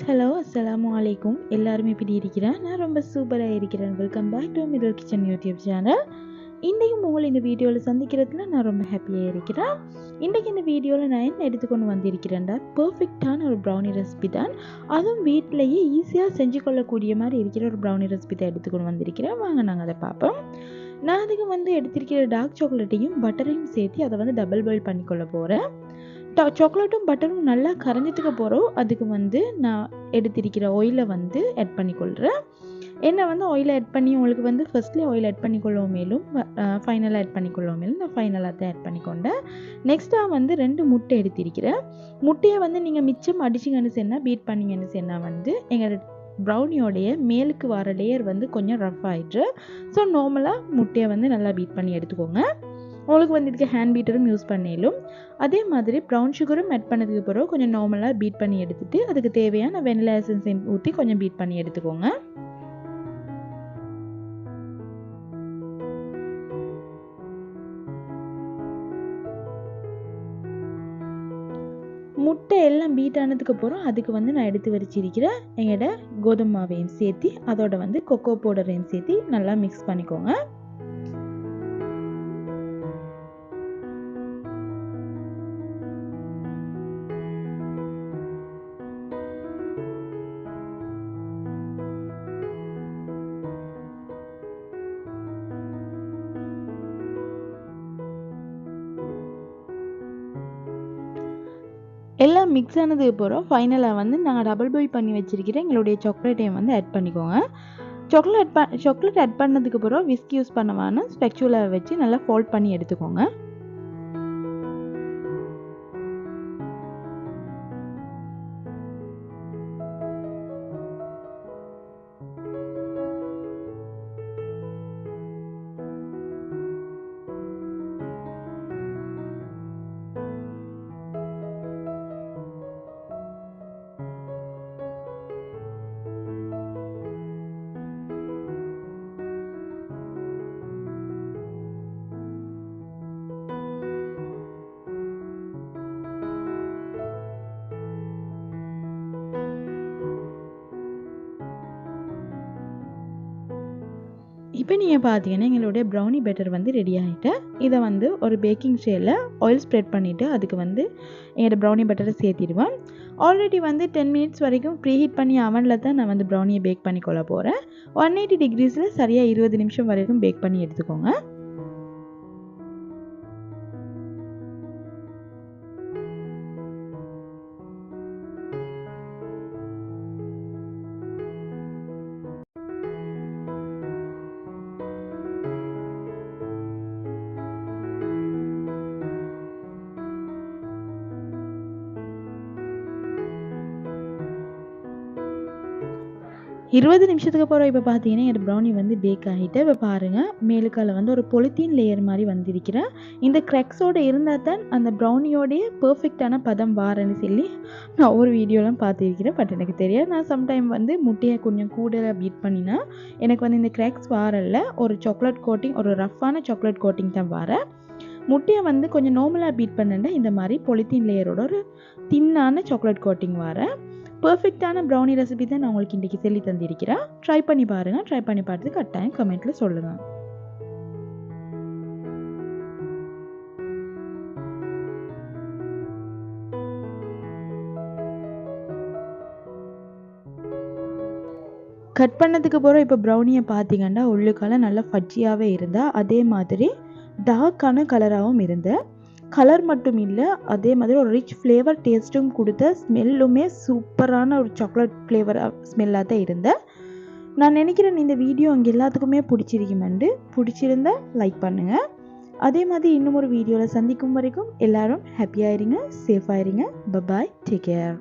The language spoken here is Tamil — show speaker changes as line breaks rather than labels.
ஃப்ரெண்ட்ஸ், ஹலோ, அஸ்ஸலாமு அலைக்கும். எல்லாருமே எப்படி இருக்கிறேன்? நான் ரொம்ப சூப்பராக இருக்கிறேன். Welcome back to Middle Kitchen YouTube channel. இன்றைக்கும் உங்களை இந்த வீடியோவில் சந்திக்கிறதுல நான் ரொம்ப ஹாப்பியாக இருக்கிறேன். இன்றைக்கி இந்த வீடியோவில் நான் என்ன எடுத்துக்கொண்டு வந்திருக்கிறேன்டா, பர்ஃபெக்டான ஒரு ப்ரௌனி ரெசிபி தான். அதுவும் வீட்டிலேயே ஈஸியாக செஞ்சு கொள்ளக்கூடிய மாதிரி இருக்கிற ஒரு ப்ரௌனி ரெசிபி தான் எடுத்துக்கொண்டு வந்திருக்கிறேன். வாங்க நாங்கள் அதை பார்ப்போம். நான் அதுக்கு எடுத்திருக்கிற டார்க் சாக்லேட்டையும் பட்டரையும் சேர்த்து அதை டபுள் பாயில் பண்ணிக்கொள்ள போகிறேன். சாக்லேட்டும் பட்டரும் நல்லா கரைஞ்சதுக்கு போகிறோம். அதுக்கு நான் எடுத்திருக்கிற ஆயிலை ஆட் பண்ணிக்கொள்கிறேன். என்ன ஆயில் ஆட் பண்ணி உங்களுக்கு ஃபர்ஸ்ட்லேயே ஆயில் ஆட் பண்ணிக்கொள்ளவும் மேலும் ஃபைனலாக ஆட் பண்ணிக்கொள்ளவும் மேலும் நான் ஃபைனலாக தான் ஆட் பண்ணிக்கொண்டேன். நெக்ஸ்ட்டாக 2 முட்டை எடுத்திருக்கிறேன். முட்டையை நீங்கள் மிச்சம் அடிச்சிங்கன்னு சொன்னால், பீட் பண்ணிங்கன்னு சொன்னால் எங்களோட ப்ரௌனியோடைய மேலுக்கு வர லேயர் கொஞ்சம் ரஃப் ஆகிட்டு. ஸோ நார்மலாக முட்டையை நல்லா பீட் பண்ணி எடுத்துக்கோங்க. உங்களுக்கு இதுக்கு ஹேண்ட் பீட்டரும் யூஸ் பண்ணிலும். அதே மாதிரி ப்ரௌன் சுகரும் ஆட் பண்ணதுக்கு பிறகு கொஞ்சம் நார்மலாக பீட் பண்ணி எடுத்துட்டு அதுக்கு தேவையான வெனிலா எசன்ஸ் ஊற்றி கொஞ்சம் பீட் பண்ணி எடுத்துக்கோங்க. முட்டை எல்லாம் பீட் ஆனதுக்கு அப்புறம் அதுக்கு நான் எடுத்து வச்சிருக்கிறேன் எங்களோட கோதுமை மாவையும் சேர்த்து அதோட கொக்கோ பவுடரையும் சேர்த்து நல்லா மிக்ஸ் பண்ணிக்கோங்க. எல்லாம் மிக்ஸ் ஆனதுக்கு அப்புறம் ஃபைனலாக நாங்கள் டபுள் பாயில் பண்ணி வச்சிருக்கிறேன் எங்களுடைய சாக்லேட்டையும் ஆட் பண்ணிக்கோங்க. சாக்லேட் ஆட் பண்ணதுக்கு அப்புறம் விஸ்க் யூஸ் பண்ணவான ஸ்பெக்சுலா வச்சு நல்லா ஃபோல்ட் பண்ணி எடுத்துக்கோங்க. இப்போ நீங்கள் பார்த்தீங்கன்னா எங்களுடைய ப்ரௌனி பேட்டர் ரெடி ஆகிட்டு. இதை ஒரு பேக்கிங் ட்ரேயில் ஆயில் ஸ்ப்ரெட் பண்ணிவிட்டு அதுக்கு என்னோடய ப்ரௌனி பேட்டரை சேர்த்திடுவேன். ஆல்ரெடி 10 மினிட்ஸ் வரைக்கும் ப்ரீஹீட் பண்ணி அவனில் தான் நான் ப்ரௌனியை பேக் பண்ணிக்கொள்ள போகிறேன். 180 டிகிரிஸில் சரியாக 20 நிமிஷம் வரைக்கும் பேக் பண்ணி எடுத்துக்கோங்க. இருபது நிமிஷத்துக்கு அப்புறம் இப்போ பார்த்தீங்கன்னா என்னோட ப்ரௌனி பேக் ஆகிட்டு. இப்போ பாருங்கள், மேலுக்கால ஒரு பொலித்தீன் லேயர் மாதிரி வந்திருக்கிறேன். இந்த க்ரெக்ஸோடு இருந்தால் தான் அந்த ப்ரௌனியோடைய பர்ஃபெக்டான பதம் வாரன்னு சொல்லி நான் ஒரு வீடியோலாம் பார்த்துருக்கிறேன். பட் எனக்கு தெரியாது. நான் சம்டைம் முட்டையை கொஞ்சம் கூட பீட் பண்ணினா எனக்கு இந்த க்ரெக்ஸ் வாரல்ல. ஒரு சாக்லேட் கோட்டிங், ஒரு ரஃப்பான சாக்லேட் கோட்டிங் தான் வார. முட்டையை கொஞ்சம் நார்மலாக பீட் பண்ணுன்னா இந்த மாதிரி பொலித்தீன் லேயரோட ஒரு தின்னான சாக்லேட் கோட்டிங் வார. பர்ஃபெக்டான ப்ரௌனி ரெசிபி தான் நான் உங்களுக்கு இன்றைக்கி சொல்லி தந்திருக்கிறேன். ட்ரை பண்ணி பாருங்கள். ட்ரை பண்ணி பார்த்துட்டு கட்டாயம் கமெண்ட்டில் சொல்லுங்கள். கட் பண்ணதுக்கு அப்புறம் இப்போ ப்ரௌனியை பார்த்தீங்கன்னா உள்ளுக்கால நல்லா ஃபஜ்ஜியாகவே இருந்தால், அதே மாதிரி டார்க்கான கலராகவும் இருந்தேன். கலர் மட்டும் இல்லை, அதே மாதிரி ஒரு ரிச் ஃப்ளேவர் டேஸ்ட்டும் கொடுத்த, ஸ்மெல்லுமே சூப்பரான ஒரு சாக்லேட் ஃப்ளேவர் ஸ்மெல்லாக தான் இருந்தேன். நான் நினைக்கிறேன் இந்த வீடியோ அங்கே எல்லாத்துக்குமே பிடிச்சிருக்குமெண்டு. பிடிச்சிருந்தா லைக் பண்ணுங்கள். அதே மாதிரி இன்னும் ஒரு வீடியோவில் சந்திக்கும் வரைக்கும் எல்லாரும் ஹாப்பியாக இருங்க, சேஃபாக இருங்க. Bye bye, take care.